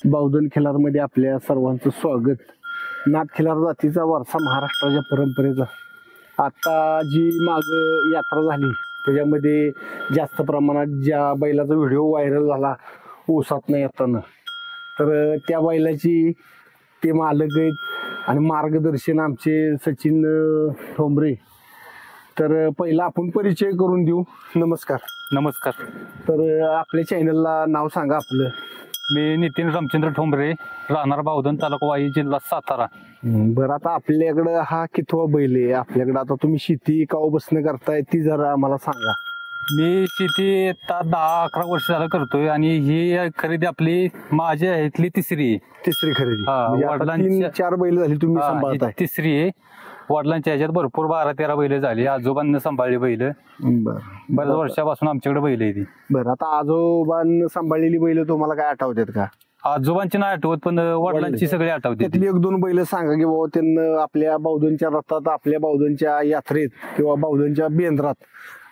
बावधन खिलार मध्ये आपल्या सर्वांचं स्वागत. नाथ खिलार जातीचा वारसा महाराष्ट्राच्या परंपरेचा. आता जी माग यात्रा झाली त्याच्यामध्ये जास्त प्रमाणात ज्या बैलाचा व्हिडिओ व्हायरल झाला ऊसातनं येताना, तर त्या बैलाची ते मालक आहेत आणि मार्गदर्शन आमचे सचिन ठोंबरे. तर पहिला आपण परिचय करून देऊ. नमस्कार. नमस्कार. तर आपल्या चॅनलला नाव सांगा आपलं. मी नितीन रामचंद्र ठोंबरे, राहणार बावधन, तालुका वाई, जिल्हा सातारा. बरं, आता आपल्याकडं हा कितवा बैल आहे आपल्याकडं? आता तुम्ही शेती कावापासून करताय ती जरा आम्हाला सांगा. मी शेती आता 10-11 वर्ष झालं करतोय आणि ही खरेदी आपली माझ्या ह्यातली तिसरी खरेदी. म्हणजे आता वडिलांची 4 बैल झाली तुम्ही सांभाळताय. तिसरी आहे. वडिलांच्या ह्याच्यात भरपूर 12-13 बैल झाली. आजोबांना सांभाळली बैल. बऱ्याच वर्षापासून आमच्याकडे बैल आहे ती. बरं, आता आजोबांना सांभाळलेली बैल तुम्हाला काय आठवतात का? आजोबांची नाही आठवत, पण वडिलांची सगळी आठवते. त्यातली 1-2 बैल सांगा की बाबा त्यांना आपल्या बावधनच्या रथात, आपल्या बावधनच्या यात्रेत किंवा बावधनच्या बेंद्रात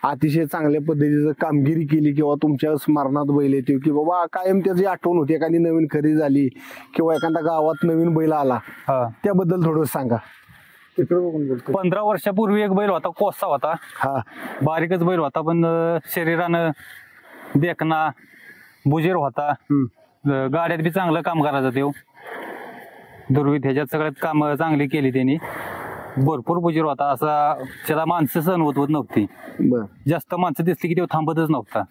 अतिशय चांगल्या पद्धतीचं कामगिरी केली किंवा तुमच्या स्मरणात बैल येते की बाबा कायम त्याची आठवण होती. एखादी नवीन खरेदी झाली किंवा एखाद्या गावात नवीन बैल आला, त्याबद्दल थोडं सांगा. 15 वर्षापूर्वी एक बैल होता, कोसा होता. बारीकच बैल होता, पण शरीरानं देखना बुजेर होता. गाड्यात बी चांगलं काम करायचं ते. दुर्वीत ह्याच्यात सगळ्यात काम चांगली केली त्यांनी. भरपूर बुजेर होता. असा त्याला माणसं सहन होत नव्हती. जास्त माणसं दिसली की तो थांबतच नव्हता.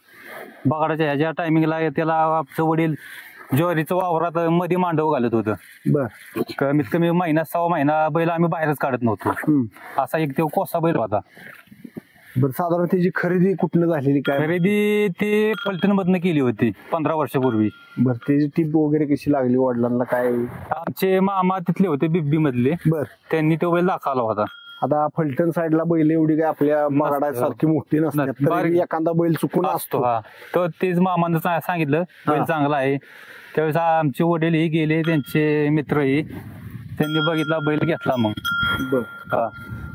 बगाडाच्या ह्याच्या टायमिंगला त्याला आमचं वडील ज्वारीचं वावरात मध्ये मांडव घालत होतं. कमीत कमी महिना 6 महिना बैल आम्ही बाहेरच काढत नव्हतो. असा एक तो कोसा बैल होता. बरं, साधारण त्याची खरेदी कुठनं झालेली काय? खरेदी ती फलटण मधनं केली होती 15 वर्षापूर्वी. बरं, त्याची टीप वगैरे कशी लागली वडिलांना काय? आमचे मामा तिथले होते बिब्बी मधले. त्यांनी तो बैल दाखवला होता. आता फलटण साईडला बैल एवढी काय आपल्या बगाडासारखी मोठी नसतात, एखादा बैल चुकून असतो. तर तेच मामानं सांगितलं बैल चांगला आहे. त्यावेळेस आमचे वडीलही गेले, त्यांचे मित्रही, त्यांनी बघितला बैल घेतला. मग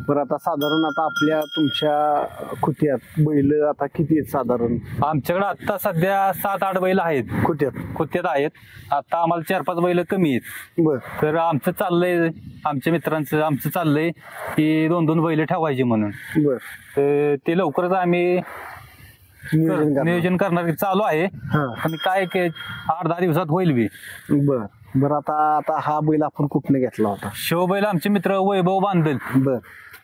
बरं, आता साधारण आता आपल्या तुमच्या खुत्यात बैल आता किती आहेत साधारण? आमच्याकडे आता सध्या 7-8 बैल आहेत. खुत्यात आहेत. आता आम्हाला 4-5 बैल कमी आहेत. तर आमचं चाललंय, आमच्या मित्रांचं आमचं चाललंय की 2-2 बैल ठेवायची म्हणून. तर ते लवकरच आम्ही नियोजन करणार चालू आहे. आणि काय 8-10 दिवसात होईल बी. बरं, आता हा बैल आपण कुठनं घेतला होता? शिव बैल आमचे मित्र वैभव बांधल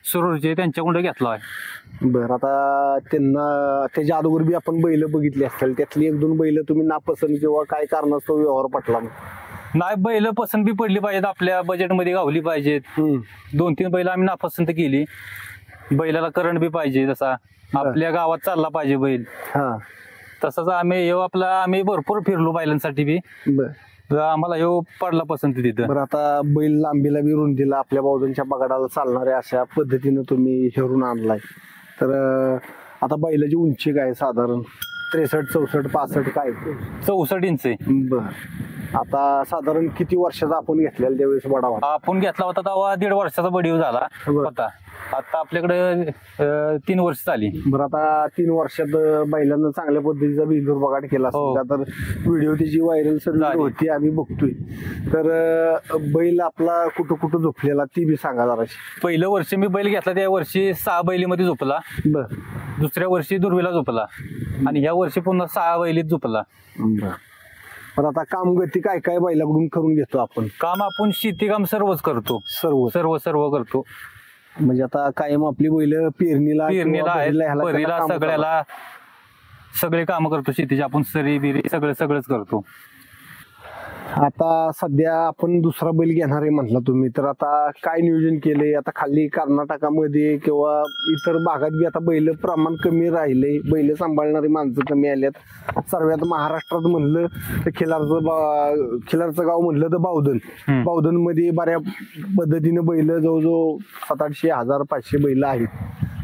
सुरूरचे, त्यांच्याकडे घेतला आहे. बरं, आता त्यांना त्याच्या अगोदर बी आपण बैल बघितली असतील, त्यातली 1-2 बैल तुम्ही नापसंत किंवा काय कारणास्तव व्यवहार पटला? नाही, बैल पसंत बी पडली पाहिजेत, आपल्या बजेटमध्ये गावली पाहिजेत. 2-3 बैल आम्ही नापसंत केली. बैलाला करंट बी पाहिजे, जसा आपल्या गावात चालला पाहिजे बैल. तसंच आम्ही भरपूर फिरलो बैलांसाठी बी. आम्हाला ह्यो पडला पसंत तिथं. बरं, आता बैल लांबीला बी रुंदीला आपल्या बावधनच्या बगाडाला चालणाऱ्या अशा पद्धतीनं तुम्ही हेरून आणलाय. तर आता बैलाची उंची काय साधारण? 63, 64, 65 काय? 64 इंच आहे. बरं, आता साधारण किती वर्षाचा आपण घेतलेला त्यावेळेस बडा होता? आपण घेतला होता तेव्हा 1.5 वर्षाचा बडीव झाला होता. आता आपल्याकडे 3 वर्ष झाली. बरं, आता 3 वर्षात बैलांना चांगल्या पद्धतीचा बिंदूर बगाड केला असेल का? तर व्हिडिओ त्याची व्हायरल सर्व होती, आम्ही बघतोय. तर बैल आपला कुठं कुठं झोपलेला ती बी सांगा जरा. पहिलं वर्ष मी बैल घेतला त्या वर्षी 6 बैलीमध्ये झोपला. दुसऱ्या वर्षी दुर्वीला झोपला आणि ह्या वर्षी पुन्हा 6 बैलीत झोपला. पण आता कामगती काय काय बैलाकडून करून घेतो आपण? काम आपण शेती काम सर्वच करतो. सर्व करतो. म्हणजे आता कायम आपली बैल पेरणीला सगळ्याला सगळे काम करतो शेतीचे आपण. सरी बिरी सगळंच करतो. आता सध्या आपण दुसरा बैल घेणार आहे म्हटलं तुम्ही, तर आता काय नियोजन केले? आता खाली कर्नाटकामध्ये किंवा इतर भागात बी आता बैल प्रमाण कमी राहिले, बैल सांभाळणारी माणसं कमी आल्यात. सर्वात महाराष्ट्रात म्हणलं तर खिलारचं गाव म्हणलं तर बावधन मध्ये बऱ्या पद्धतीने बैल जवळजवळ 700-800, 1000-500 बैल आहेत.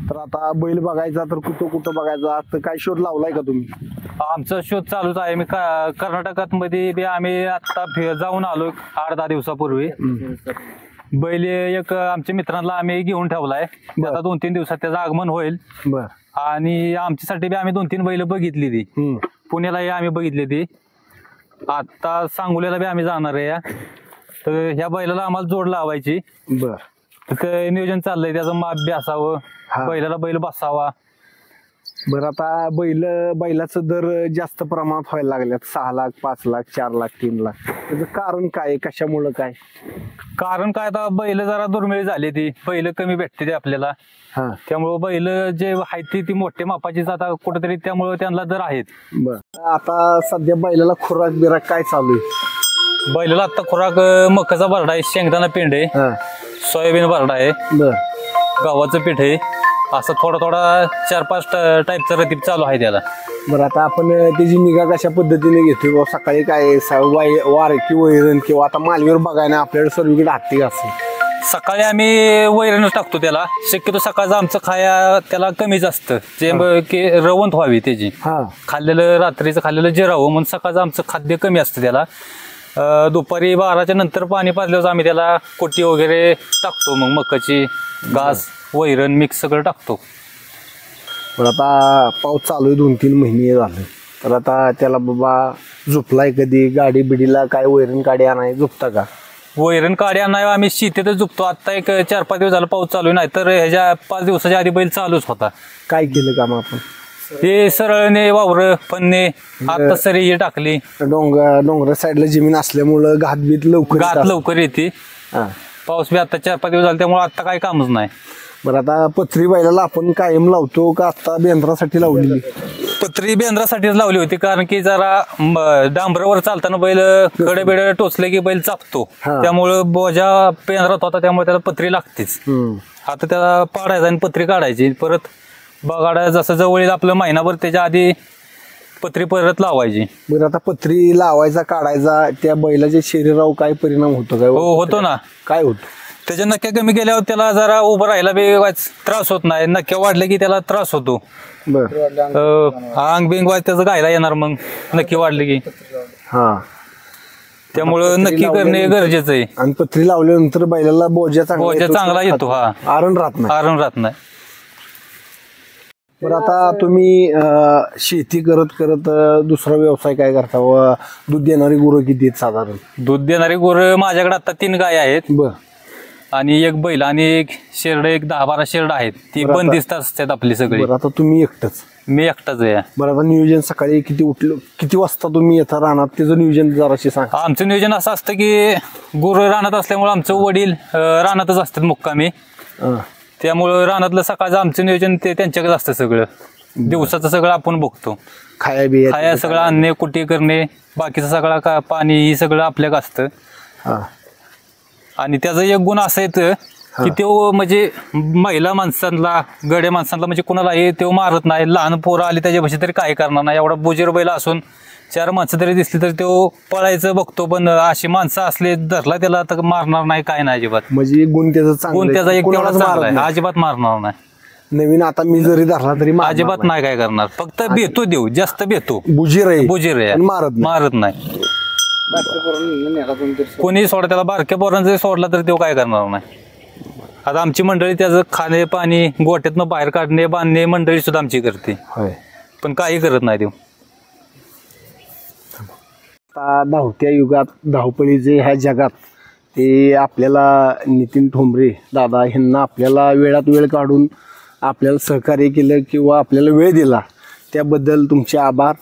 तर आता बैल बघायचा तर कुठं बघायचा, तर काय शोध लावलाय का तुम्ही? आमचा शोध चालूच आहे. मी कर्नाटकात मध्ये बी आम्ही आता जाऊन आलो 8-10 दिवसापूर्वी. बैल एक आमच्या मित्रांना आम्ही घेऊन ठेवलाय. आता 2-3 दिवसात त्याचं आगमन होईल. आणि आमच्यासाठी बी आम्ही 2-3 बैल बघितली ती. पुण्यालाही आम्ही बघितली ती. आता सांगोल्याला बी आम्ही जाणार आहे. तर ह्या बैलाला आम्हाला जोड लावायची. तर नियोजन चाललंय, त्याचं माप बी असावं, बैलाला बैल बसावा. बरं, आता बैलाचं दर जास्त प्रमाणात व्हायला लागल्यात. 6 लाख, 5 लाख, 4 लाख, 3 लाख. त्याचं कारण काय? कशामुळं काय कारण काय? आता बैल जरा दुर्मिळ झाली, ती बैल कमी भेटते ते आपल्याला. त्यामुळं बैल जे आहेत ती मोठ्या मापाचीच आता कुठेतरी, त्यामुळं त्यांना दर आहेत. बरं, आता सध्या बैलाला खुराक बिराक काय चालू आहे? बैलाला आता खुराक मकाचा भरडा आहे, शेंगदाणा पेंड आहे, सोयाबीन भरडा आहे, गव्हाचं पीठ आहे, असं थोडा 4-5 टाईपचा रतीब चालू आहे त्याला. बरं, आता आपण त्याची निगा कशा पद्धतीने घेतो? सकाळी काय वार की वैरण, किंवा आता मालवीवर बघायला आपल्याकडे सर्वीकडे हत्ती असते. सकाळी आम्ही वैरणच टाकतो त्याला. शक्यतो सकाळचं आमचं खाया त्याला कमीच असतं, जे की रवंत व्हावी त्याची. खाल्लेलं रात्रीचं खाल्लेलं जिरावं म्हणून सकाळचं आमचं खाद्य कमी असतं त्याला. दुपारी 12च्या नंतर पाणी पाजल्यावर आम्ही त्याला कोटी वगैरे टाकतो. मग मकाची घास, वैरण मिक्स सगळं टाकतो. पण आता पाऊस चालू आहे, 2-3 महिने झाले. तर आता त्याला बाबा झोपलाय कधी? गाडी बिडीला काय वैरण काडी आणाय झोपता का? वैरण काडी आणाय आम्ही शेतीतच झोपतो. आता एक 4-5 दिवस झाला पाऊस चालू नाही, तर ह्याच्या 5 दिवसाच्या आधी बैल चालूच होता. काय केलं काम आपण? हे सरळने वावर फन्ने आता सरी हे टाकली. डोंगरा साईडला जमीन असल्यामुळं घात लवकर येते. पाऊस बी आता 4-5 दिवस झाला, त्यामुळे आता काही कामच नाही. बरं, आता पत्री बैलाला आपण कायम लावतो का आता बेंद्रासाठी लावलेली? पत्री बेंद्रासाठीच लावली होती, कारण की जरा डांबरावर चालताना बैल कडे टोचले की बैल चापतो. त्यामुळं बोजा बेंद्रात होता, त्यामुळे त्याला पत्री लागतेच. आता त्याला पाडायचा आणि पत्री काढायची. परत बगाडा जसं जवळ येईल आपलं महिनाभर, त्याच्या आधी पत्री परत लावायची. बरं, आता पत्री लावायचा काढायचा, त्या बैलाच्या शरीरावर काय परिणाम होतो? काय होतो ना. काय होत? त्याच्या नक्क्या कमी केल्यावर त्याला जरा उभं राहायला बी त्रास होत नाही. नक्क्या वाढले की त्याला त्रास होतो. अंग बिंग त्याचं गायला येणार मग नक्की वाढले की. त्यामुळं नक्की करणे गरजेचं आहे. आणि पत्री लावल्यानंतर बैलाला बोजा चांगला येतो. आरण राहत नाही. बरं, आता तुम्ही शेती करत दुसरा व्यवसाय काय करता? दूध देणारी गुरं किती आहेत साधारण? दूध देणारी गुरं माझ्याकडे आता 3 गाय आहेत. आणि 1 बैल आणि 1 शेरड, एक 10-12 शेरड आहेत. ती बंदिस्त असतात आपली सगळी. आता तुम्ही एकटंच? मी एकटाच आहे. बरं, आता नियोजन सकाळी किती वाजता तुम्ही येता रानात? त्याचं नियोजन जराशी सांगा. आमचं नियोजन असं असतं की गुरं रानात असल्यामुळे आमचं वडील रानातच असतात मुक्कामी. त्यामुळं रानातलं सकाळचं आमचं नियोजन ते त्यांच्याकडे असतं. सगळं दिवसाचं सगळं आपण बघतो. खाया सगळं आणणे, कुटी करणे, बाकीचं सगळं पाणी ही सगळं आपल्याकडे असतं. आणि त्याचा एक गुण असा येतं की तो म्हणजे महिला माणसांना, गड्या माणसांना म्हणजे कुणालाही तो मारत नाही. लहान पोरं आली त्याच्यापाशी तरी काही करणार नाही. एवढा बुजीर बैल असून 4 माणसं तरी दिसली तरी तो पळायचं बघतो. पण अशी माणसं असले धरला त्याला तर मारणार नाही, काय नाही अजिबात. म्हणजे गुण त्याचा एक तेवढा चांगला आहे, अजिबात मारणार नाही. नवीन आता मी जरी धरला तरी अजिबात नाही काय करणार. फक्त भेतो देऊ, जास्त भेतो. बुजीर आहे, मारत नाही. कोणी सोडा त्याला, बारक्या पोरांना जरी सोडला तरी तो काय करणार नाही. आता आमची मंडळी त्याचं खाणे पाणी गोट्यातनं बाहेर काढणे, बांधणे मंडळी सुद्धा आमची करते. पण काही करत नाही देऊ. आता धावत्या युगात, धावपळीचे ह्या जगात ते आपल्याला नितीन ठोंबरे दादा ह्यांना आपल्याला वेळात वेळ काढून आपल्याला सहकार्य केलं किंवा आपल्याला वेळ दिला, त्याबद्दल तुमचे आभार.